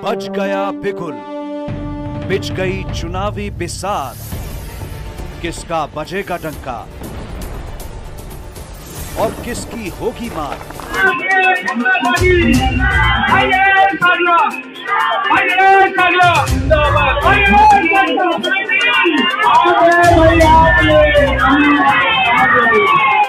बज गया बिगुल, बिछ गई चुनावी बिसात, किसका बजेगा डंका और किसकी होगी मार।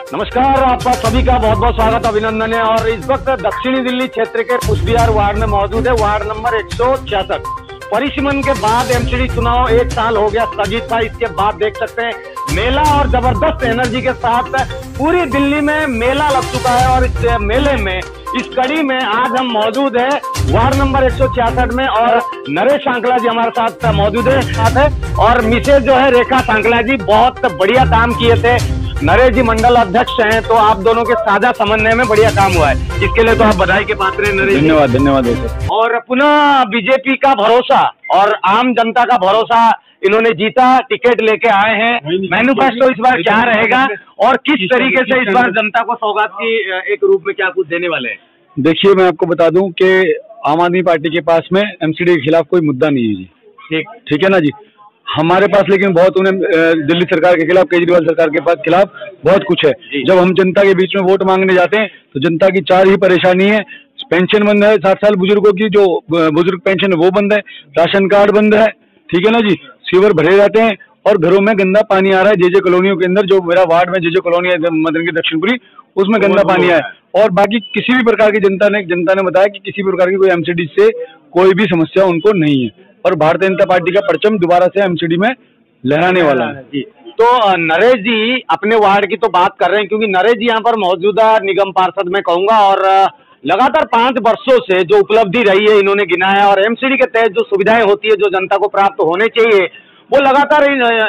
नमस्कार, आपका सभी का बहुत बहुत स्वागत, अभिनंदन है। और इस वक्त दक्षिणी दिल्ली क्षेत्र के कुचबिहार वार्ड में मौजूद है, वार्ड नंबर 166। परिसीमन के बाद एमसीडी चुनाव 1 साल हो गया स्थगित था। इसके बाद देख सकते हैं मेला और जबरदस्त एनर्जी के साथ पूरी दिल्ली में मेला लग चुका है। और इस मेले में, इस कड़ी में आज हम मौजूद है वार्ड नंबर 166 में, और नरेश सांकला जी हमारे साथ मौजूद है। और मिसेज जो है रेखा सांकला जी, बहुत बढ़िया काम किए थे। नरेश जी मंडल अध्यक्ष हैं, तो आप दोनों के साझा समन्वय में बढ़िया काम हुआ है, इसके लिए तो आप बधाई के पात्र हैं नरेश। धन्यवाद धन्यवाद सर। और पुनः बीजेपी का भरोसा और आम जनता का भरोसा, इन्होंने जीता, टिकट लेके आए हैं। मैनिफेस्टो इस बार क्या रहेगा और किस तरीके से इस बार जनता को सौगात की एक रूप में क्या कुछ देने वाले हैं? देखिए, मैं आपको बता दूं कि आम आदमी पार्टी के पास में एमसीडी के खिलाफ कोई मुद्दा नहीं है जी। ठीक है ना जी। हमारे पास लेकिन बहुत, उन्हें दिल्ली सरकार के खिलाफ, केजरीवाल सरकार के पास खिलाफ बहुत कुछ है। जब हम जनता के बीच में वोट मांगने जाते हैं तो जनता की 4 ही परेशानी है। पेंशन बंद है, 60 साल बुजुर्गों की जो बुजुर्ग पेंशन है वो बंद है, राशन कार्ड बंद है, ठीक है ना जी, सीवर भरे जाते हैं और घरों में गंदा पानी आ रहा है। जे कॉलोनियों के अंदर, जो मेरा वार्ड में जे कॉलोनी है मदन की दक्षिणपुरी, उसमें गंदा पानी आया। और बाकी किसी भी प्रकार की जनता ने बताया कि किसी प्रकार की कोई एमसीडी से कोई भी समस्या उनको नहीं है। और भारतीय जनता पार्टी का परचम दोबारा से एमसीडी में लहराने वाला है जी। तो नरेश जी अपने वार्ड की तो बात कर रहे हैं, क्योंकि नरेश जी यहाँ पर मौजूदा निगम पार्षद मैं कहूंगा, और लगातार 5 वर्षों से जो उपलब्धि रही है इन्होंने गिनाया। और एमसीडी के तहत जो सुविधाएं होती है, जो जनता को प्राप्त होने चाहिए, वो लगातार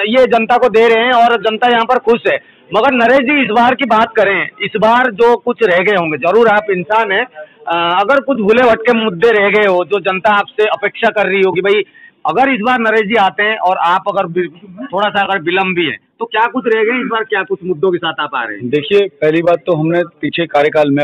ये जनता को दे रहे हैं और जनता यहाँ पर खुश है। मगर नरेश जी, इस बार की बात करें, इस बार जो कुछ रह गए होंगे, जरूर आप इंसान हैं, अगर कुछ भूले भटके मुद्दे रह गए हो जो जनता आपसे अपेक्षा कर रही होगी, भाई अगर इस बार नरेश जी आते हैं और आप अगर थोड़ा सा अगर विलम्ब भी है तो क्या कुछ रह गए इस बार, क्या कुछ मुद्दों के साथ आप आ रहे हैं? देखिए, पहली बात तो हमने पीछे कार्यकाल में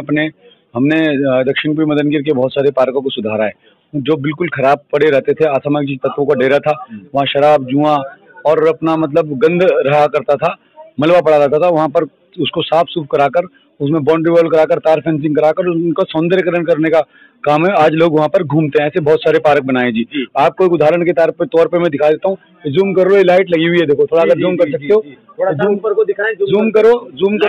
हमने दक्षिणपुरी मदनगिर के बहुत सारे पार्कों को सुधारा है, जो बिल्कुल खराब पड़े रहते थे। असामाजिक तत्वों का डेरा था वहाँ, शराब, जुआ और अपना मतलब गंद रहा करता था, मलबा पड़ा रहता था। वहाँ पर उसको साफ सूफ कराकर, उसमें बाउंड्री वॉल कराकर, तार फेंसिंग कराकर उनका सौंदर्यकरण करने का काम है। आज लोग वहाँ पर घूमते हैं। ऐसे बहुत सारे पार्क बनाए जी। आपको एक उदाहरण के तौर पे मैं दिखा देता हूँ। जूम कर लो, ये लाइट लगी हुई है, देखो, थोड़ा अगर जूम कर सकते हो, थोड़ा जूम ऊपर को दिखाएं, जूम करो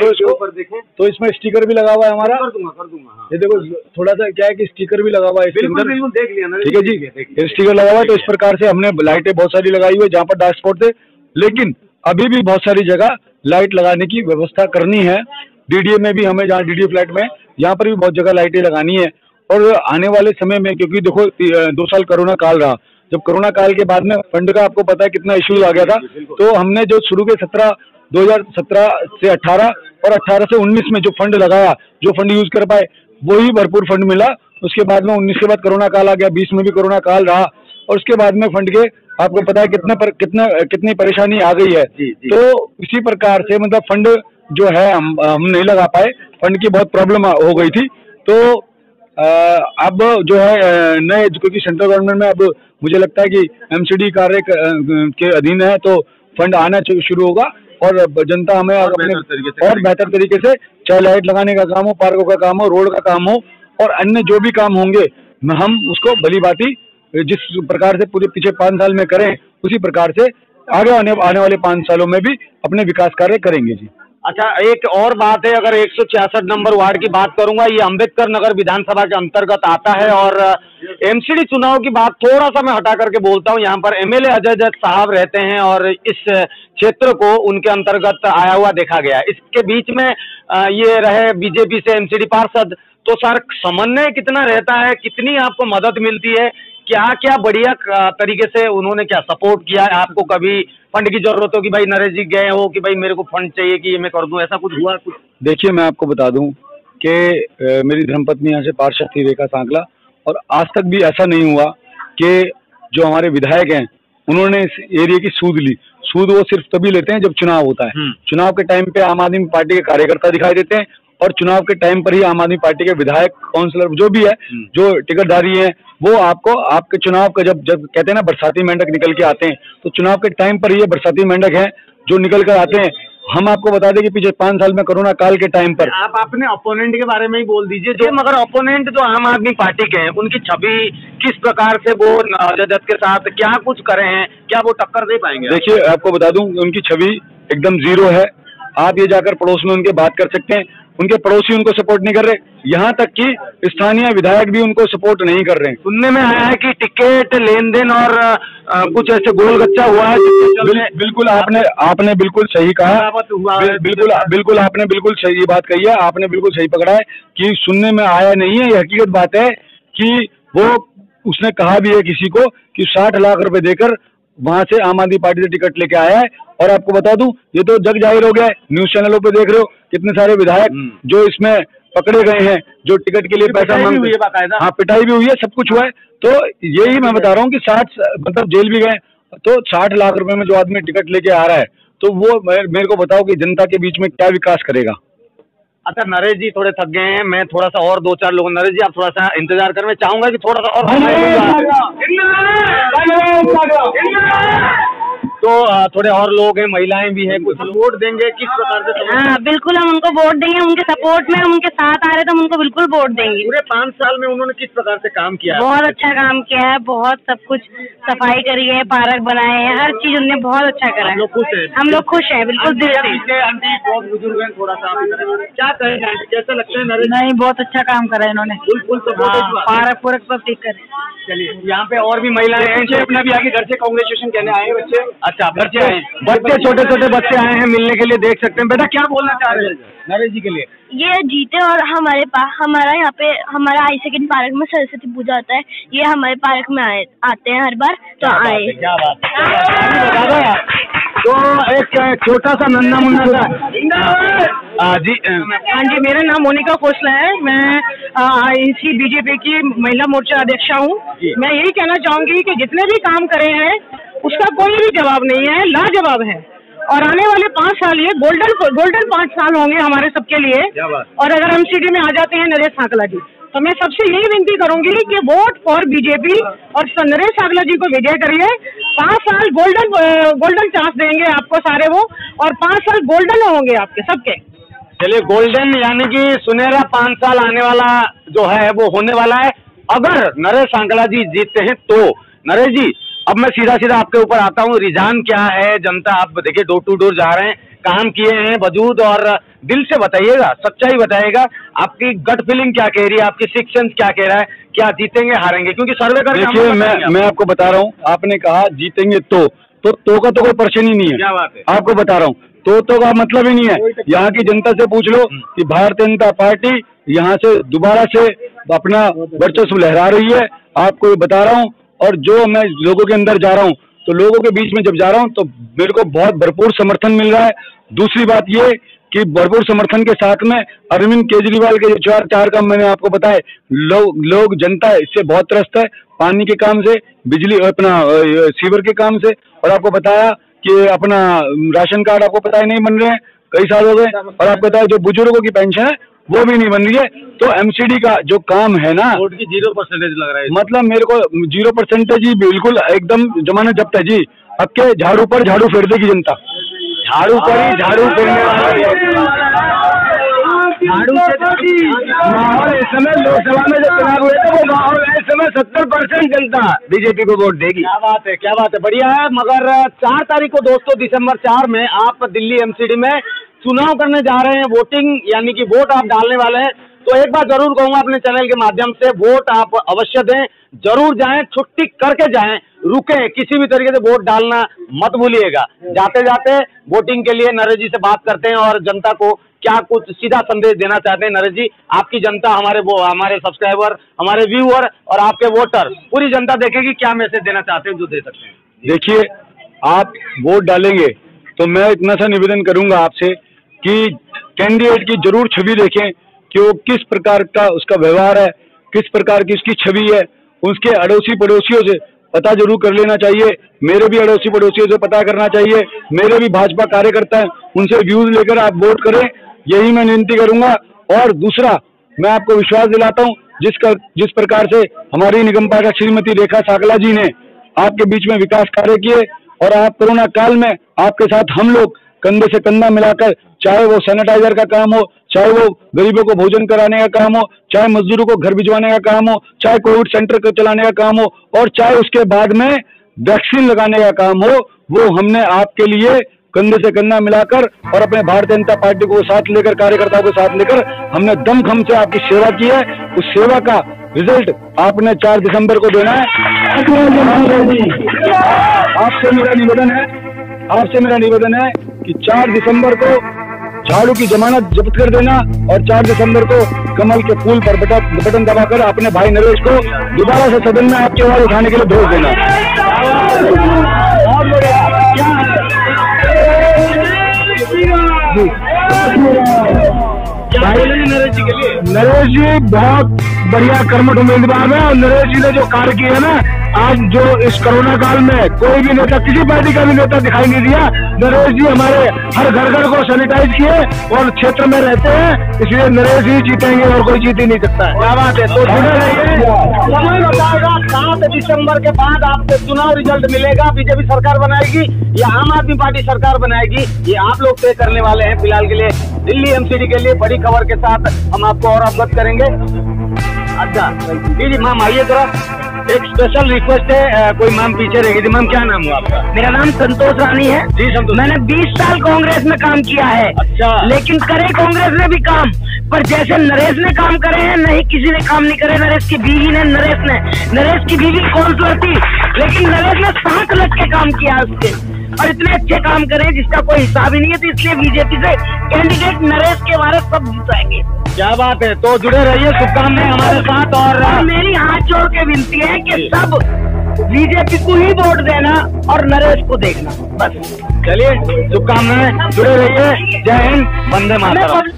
इसको, तो इसमें स्टिकर भी लगा हुआ है हमारा। कर दूंगा। ये देखो, थोड़ा सा क्या है कि स्टिकर भी लगा हुआ है इसके अंदर, देख लिया ना, ठीक है जी, ये स्टिकर लगा हुआ है। तो इस प्रकार से हमने लाइटें बहुत सारी लगाई हुई है जहाँ पर डार्क स्पॉट थे, लेकिन अभी भी बहुत सारी जगह लाइट लगाने की व्यवस्था करनी है। डीडीए में भी हमें, जहाँ डीडीए फ्लैट में, यहाँ पर भी बहुत जगह लाइटें लगानी है। और आने वाले समय में, क्योंकि देखो 2 साल कोरोना काल रहा, जब कोरोना काल के बाद में फंड का आपको पता है कितना इश्यूज आ गया था, तो हमने जो शुरू के 2017 से 18 और 18 से 19 में जो फंड लगाया, जो फंड यूज कर पाए, वही भरपूर फंड मिला। उसके बाद में 19 के बाद कोरोना काल आ गया, 20 में भी कोरोना काल रहा, और उसके बाद में फंड के आपको पता है कितनी परेशानी आ गई है। तो इसी प्रकार से मतलब फंड जो है हम नहीं लगा पाए, फंड की बहुत प्रॉब्लम हो गई थी। तो अब जो है नए, क्योंकि सेंट्रल गवर्नमेंट में अब मुझे लगता है कि एमसीडी कार्य के अधीन है, तो फंड आना शुरू होगा और जनता हमें अपने और बेहतर तरीके से, चाहे लाइट लगाने का काम हो, पार्कों का काम हो, रोड का काम हो, और अन्य जो भी काम होंगे, हम उसको भली भांति जिस प्रकार से पूरे पिछले 5 साल में करें, उसी प्रकार से आगे आने वाले 5 सालों में भी अपने विकास कार्य करेंगे जी। अच्छा, एक और बात है, अगर 166 नंबर वार्ड की बात करूंगा, ये अंबेडकर नगर विधानसभा के अंतर्गत आता है। और एमसीडी चुनाव की बात थोड़ा सा मैं हटा करके बोलता हूं, यहाँ पर एमएलए अजय जैद साहब रहते हैं और इस क्षेत्र को उनके अंतर्गत आया हुआ देखा गया। इसके बीच में ये रहे बीजेपी से एमसीडी पार्षद, तो सर समन्वय कितना रहता है, कितनी आपको मदद मिलती है, क्या क्या बढ़िया तरीके से उन्होंने क्या सपोर्ट किया है आपको? कभी फंड की जरूरत हो कि भाई नरेश जी गए हो कि भाई मेरे को फंड चाहिए कि ये मैं कर दूं, ऐसा कुछ हुआ कुछ? देखिए, मैं आपको बता दूं कि मेरी धर्मपत्नी यहाँ से पार्षद थी, रेखा सांकला, और आज तक भी ऐसा नहीं हुआ कि जो हमारे विधायक हैं उन्होंने इस एरिया की सूद ली। सूद वो सिर्फ तभी लेते हैं जब चुनाव होता है। चुनाव के टाइम पे आम आदमी पार्टी के कार्यकर्ता दिखाई देते हैं और चुनाव के टाइम पर ही आम आदमी पार्टी के विधायक, काउंसलर जो भी है, जो टिकटधारी हैं, वो आपको आपके चुनाव का जब कहते हैं ना बरसाती मेंढक निकल के आते हैं, तो चुनाव के टाइम पर ये बरसाती मेंढक हैं जो निकल कर आते हैं। हम आपको बता दें कि पिछले 5 साल में कोरोना काल के टाइम पर आप अपने ओपोनेंट के बारे में ही बोल दीजिए जो, मगर ओपोनेंट जो आम आदमी पार्टी के हैं उनकी छवि किस प्रकार से वो जजत के साथ क्या कुछ करे हैं, क्या वो टक्कर दे पाएंगे? देखिए, आपको बता दूं उनकी छवि एकदम जीरो है। आप ये जाकर पड़ोस में उनके बात कर सकते हैं, उनके पड़ोसी उनको सपोर्ट नहीं कर रहे, यहाँ तक कि स्थानीय विधायक भी उनको सपोर्ट नहीं कर रहे हैं। सुनने में आया है कि टिकट लेन देन और कुछ ऐसे गोलगच्चा हुआ है। बिल्कुल आपने बिल्कुल सही कहा, बिल्कुल आपने बिल्कुल सही बात कही है, आपने बिल्कुल सही पकड़ा है कि सुनने में आया नहीं है, ये हकीकत बात है कि वो उसने कहा भी है किसी को कि 60 लाख रुपए देकर वहां से आम आदमी पार्टी से टिकट लेके आया है। और आपको बता दूं, ये तो जग जाहिर हो गया है, न्यूज चैनलों पे देख रहे हो कितने सारे विधायक जो इसमें पकड़े गए हैं, जो टिकट के लिए पैसा मांगते हैं। हाँ, पिटाई भी हुई है, सब कुछ हुआ है। तो यही मैं बता रहा हूँ कि 60 मतलब जेल भी गए, तो 60 लाख रुपए में जो आदमी टिकट लेके आ रहा है, तो वो मेरे को बताओ कि जनता के बीच में क्या विकास करेगा। अच्छा नरेश जी थोड़े थक गए हैं, मैं थोड़ा सा और 2-4 लोग, नरेश जी आप थोड़ा सा इंतजार करें, मैं चाहूंगा कि थोड़ा सा और तो थोड़े और लोग हैं, महिलाएं भी हैं, कुछ वोट देंगे किस प्रकार से? हाँ बिल्कुल, हम उनको वोट देंगे, उनके सपोर्ट में, हम उनके साथ आ रहे तो हम उनको बिल्कुल वोट देंगे। पूरे 5 साल में उन्होंने किस प्रकार से काम किया है? बहुत अच्छा काम किया है, बहुत सब कुछ सफाई करी है, पार्क बनाए हैं, हर चीज उन्होंने बहुत अच्छा करा है। हम लोग खुश हैं बिल्कुल दिल से। आंटी बहुत बुजुर्ग हैं, थोड़ा सा क्या कहेंगे आंटी, कैसा लगता है नरेश? नहीं, बहुत अच्छा काम करा है इन्होंने, बिल्कुल पार्क पूरक सब ठीक करे। चलिए यहाँ पे और भी महिलाएं हैं, अपना भी आगे घर से कांग्रेचुलेशन कहने आए हैं बच्चे। अच्छा बच्चे आए, बच्चे छोटे छोटे बच्चे आए हैं मिलने के लिए, देख सकते हैं। बेटा क्या बोलना चाह रहे हैं नरेश जी के लिए? ये जीते और हमारा यहाँ पे हमारा हाई सेकेंडरी पार्क में सरस्वती पूजा होता है, ये हमारे पार्क में आते हैं हर बार, तो आए। क्या बात है। तो एक छोटा सा नन्ना मुन्ना सा जी। हाँ जी, मेरा नाम मोनिका खोसला है, मैं इसी बीजेपी की महिला मोर्चा अध्यक्षा हूँ। मैं यही कहना चाहूंगी कि जितने भी काम करे हैं उसका कोई भी जवाब नहीं है, लाजवाब है। और आने वाले 5 साल ये गोल्डन 5 साल होंगे हमारे सबके लिए। और अगर हम सिटी में आ जाते हैं नरेश सांकला जी, तो मैं सबसे यही विनती करूंगी कि वोट फॉर बीजेपी और नरेश सांकला जी को विजय करिए। 5 साल गोल्डन चांस देंगे आपको सारे वो, और 5 साल गोल्डन होंगे आपके सबके। चलिए, गोल्डन यानी कि सुनहरा 5 साल आने वाला जो है वो होने वाला है अगर नरेश सांकला जी जीतते हैं तो। नरेश जी अब मैं सीधा आपके ऊपर आता हूँ, रुझान क्या है? जनता, आप देखिए डोर टू डोर जा रहे हैं, काम किए हैं वजूद, और दिल से बताइएगा, सच्चाई बताइएगा, आपकी गट फीलिंग क्या कह रही है, आपकी सिक्स सेंस क्या कह रहा है, क्या जीतेंगे हारेंगे? क्योंकि सर्वे कर देखिए, मैं आपको बता रहा हूँ, आपने कहा जीतेंगे तो का तो कोई प्रश्न ही नहीं है। क्या बात है, आपको बता रहा हूँ, तो का मतलब ही नहीं है। यहाँ की जनता से पूछ लो कि भारतीय जनता पार्टी यहाँ से दोबारा से अपना वर्चस्व लहरा रही है, आपको बता रहा हूँ। और जो मैं लोगों के अंदर जा रहा हूँ, तो लोगों के बीच में जब जा रहा हूँ तो मेरे को बहुत भरपूर समर्थन मिल रहा है। दूसरी बात ये कि भरपूर समर्थन के साथ में अरविंद केजरीवाल के जो 4 काम मैंने आपको बताए, लोग जनता इससे बहुत त्रस्त है, पानी के काम से, बिजली अपना सीवर के काम से, और आपको बताया कि अपना राशन कार्ड आपको पता है नहीं बन रहे हैं, कई साल हो गए, और आपको बताया जो बुजुर्गों की पेंशन है वो भी नहीं बन रही है। तो एमसीडी का जो काम है ना, वोट की 0% लग रहा है, मतलब मेरे को 0% ही बिल्कुल एकदम जमानत जब्त है जी। अब के झाड़ू पर झाड़ू फेर देगी जनता, झाड़ू पर ही झाड़ू फेरने वाला झाड़ू से माहौल इस समय लोकसभा में जो चुनाव हुए थे वो माहौल इस समय 70% जनता बीजेपी को वोट देगी। क्या बात है, क्या बात है, बढ़िया है। मगर 4 तारीख को दोस्तों, दिसंबर 4 में आप दिल्ली एमसीडी में चुनाव करने जा रहे हैं, वोटिंग यानी कि वोट आप डालने वाले हैं। तो एक बात जरूर कहूंगा अपने चैनल के माध्यम से, वोट आप अवश्य दें, जरूर जाएं, छुट्टी करके जाएं, रुके, किसी भी तरीके से वोट डालना मत भूलिएगा। जाते जाते वोटिंग के लिए नरेश जी से बात करते हैं और जनता को क्या कुछ सीधा संदेश देना चाहते हैं। नरेश जी, आपकी जनता, हमारे सब्सक्राइबर, हमारे व्यूअर और आपके वोटर, पूरी जनता देखेगी, क्या मैसेज देना चाहते हैं जो दे सकते हैं? देखिए, आप वोट डालेंगे तो मैं इतना सा निवेदन करूंगा आपसे कि कैंडिडेट की जरूर छवि देखें कि वो किस प्रकार का उसका व्यवहार है, किस प्रकार की उसकी छवि है। उसके अड़ोसी पड़ोसियों से पता जरूर कर लेना चाहिए, मेरे भी अड़ोसी पड़ोसियों से पता करना चाहिए, मेरे भी भाजपा कार्यकर्ता हैं, उनसे व्यूज लेकर आप वोट करें, यही मैं विनती करूंगा। और दूसरा, मैं आपको विश्वास दिलाता हूँ, जिस प्रकार से हमारी निगम पार्षद श्रीमती रेखा साकला जी ने आपके बीच में विकास कार्य किए, और आप कोरोना काल में आपके साथ हम लोग कंधे से कंधा मिलाकर, चाहे वो सैनिटाइजर का काम हो, चाहे वो गरीबों को भोजन कराने का काम हो, चाहे मजदूरों को घर भिजवाने का काम हो, चाहे कोविड सेंटर को चलाने का काम हो, और चाहे उसके बाद में वैक्सीन लगाने का काम हो, वो हमने आपके लिए कंधे से कंधा मिलाकर और अपने भारतीय जनता पार्टी को साथ लेकर, कार्यकर्ताओं को साथ लेकर हमने दमखम से आपकी सेवा की है। उस सेवा का रिजल्ट आपने 4 दिसंबर को देना है। आपसे मेरा निवेदन है कि 4 दिसंबर को झाड़ू की जमानत जब्त कर देना, और 4 दिसंबर को कमल के फूल पर बटन दबाकर अपने भाई नरेश को दोबारा से सदन में आपकी आवाज उठाने के लिए भेज देना। नरेश जी बहुत बढ़िया कर्मठ उम्मीदवार है, और नरेश जी ने जो कार्य किया ना, आज जो इस कोरोना काल में कोई भी नेता, किसी पार्टी का भी नेता दिखाई नहीं दिया। नरेश जी हमारे हर घर को सैनिटाइज किए और क्षेत्र में रहते हैं, इसलिए नरेश जी जीतेंगे और कोई जीत ही नहीं सकता है। क्या बात है। तो जुड़े रहिए, समय बताएगा 7 दिसंबर के बाद आपको चुनाव रिजल्ट मिलेगा। बीजेपी सरकार बनाएगी या आम आदमी पार्टी सरकार बनाएगी, ये आप लोग तय करने वाले हैं। फिलहाल के लिए दिल्ली एमसीडी के लिए बड़ी खबर के साथ हम आपको और अवगत करेंगे। अच्छा जी मैम आइए जरा, एक स्पेशल रिक्वेस्ट है, कोई मैम पीछे रहेगी थी। मैम क्या नाम हुआ आपका? मेरा नाम संतोष रानी है जी। संतोष, मैंने 20 साल कांग्रेस में काम किया है। अच्छा। लेकिन करे कांग्रेस ने भी काम, पर जैसे नरेश ने काम करे हैं नहीं किसी ने काम नहीं करे। नरेश की बीवी ने, नरेश की बीवी काउंसलर थी, लेकिन नरेश ने 7 लग के काम किया उसके, और इतने अच्छे काम करे जिसका कोई हिसाब ही नहीं है। तो इसलिए बीजेपी से कैंडिडेट नरेश के बारे सब जीताएंगे। क्या बात है। तो जुड़े रहिए, शुभकामनाएं हमारे साथ। और मेरी हाथ जोड़ के विनती है कि सब बीजेपी को ही वोट देना और नरेश को देखना, बस। चलिए, शुभकामनाएं, जुड़े रहिए। जय हिंद, वंदे मातरम।